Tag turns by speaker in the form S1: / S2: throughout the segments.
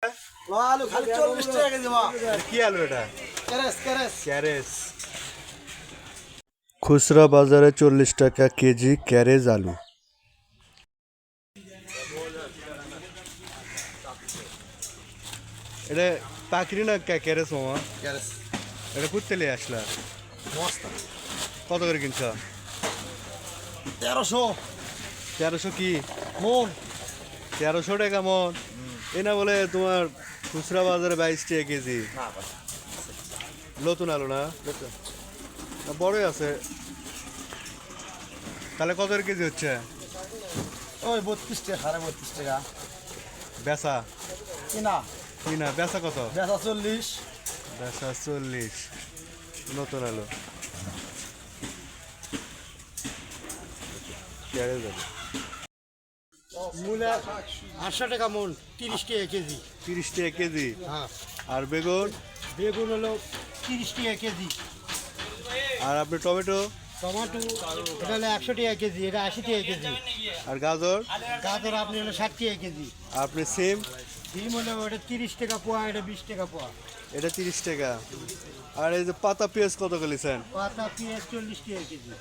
S1: আলু খালি 40 টাকা কেজি মা।
S2: কি আলু এটা?
S1: ক্যারেস
S2: ক্যারেস। খুচরা বাজারে 40 টাকা কেজি ক্যারেজ আলু। এটা পাকড়ি না ক্যারেস মামা?
S1: ক্যারেস
S2: এটা কুত্তেলে আসলা
S1: মস্ত
S2: কত করে কিনছ?
S1: 1300
S2: 1300 কি
S1: মন।
S2: 1300 টাকা মন? এ না বলে তোমার খুচরা বাজারে 22 টাকা কেজি। নতুন আলু না? না, বড়ই আছে। তাহলে কত করে কেজি হচ্ছে?
S1: ওই 32 টাকা, 32.5 টাকা
S2: বেচা
S1: কিনা।
S2: কিনা বেচা কত?
S1: বেচা 40।
S2: বেচা 40। নতুন আলু ক্যারেজ আলু
S1: মূলা 800 টাকা মন, 30 টাকা কেজি।
S2: 30 টাকা কেজি।
S1: হ্যাঁ,
S2: আর বেগুন?
S1: বেগুন হলো 30 টাকা কেজি।
S2: আর আপনার টমেটো?
S1: টমেটো এটা হলো 100 টাকা কেজি, এটা 80 টাকা কেজি।
S2: আর গাজর?
S1: গাজর আপনি হলো 60 টাকা কেজি।
S2: আর আপনি সিম?
S1: ডিম হলো ওটা 30 টাকা পোয়া, এটা 20 টাকা পোয়া।
S2: এটা 30 টাকা। আর এই যে পাতা পেঁয়াজ কত করে নিছেন?
S1: পাতা পেঁয়াজ 40 টাকা কেজি।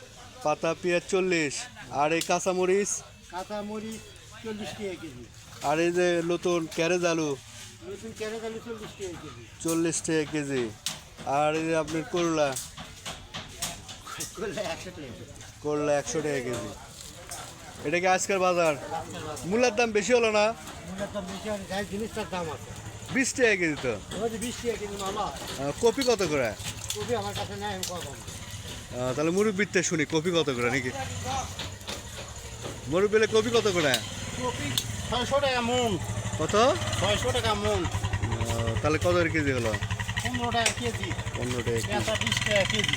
S2: পাতা পেঁয়াজ 40। আর এই কাঁচামরিচ?
S1: কাঁচা মরিচ 40 টাকা কেজি।
S2: আর এই যে নতুন ক্যারেজ আলু
S1: নতুন ক্যারেট আলু 40 টাকা কেজি।
S2: 40 টাকা কেজি। আর এই যে আপনার করলা?
S1: করলে 100 টাকা কেজি।
S2: করলা 100 টাকা কেজি। এটা কি আজকের বাজার? মূলার দাম বেশি হলো না?
S1: মূলার দাম বেশি আছে, যাই জিনিসটার দাম আছে।
S2: 20 টাকা কেজি তো।
S1: ওই যে 20 টাকা কেজি মামা।
S2: কপি কত করে?
S1: কবি আমার কাছে নেই, আমি কখন
S2: তাহলে মুরব্বিতে শুনি কপি কত করে নাকি? মুরব্বিলে কপি কত করে?
S1: কপি 600 টাকা মন।
S2: কত?
S1: 600 টাকা মন।
S2: তাহলে কত করে কেজি হলো?
S1: 15 টাকা কেজি।
S2: 15 টাকা কেজি।
S1: পেঁচা 20 টাকা কেজি।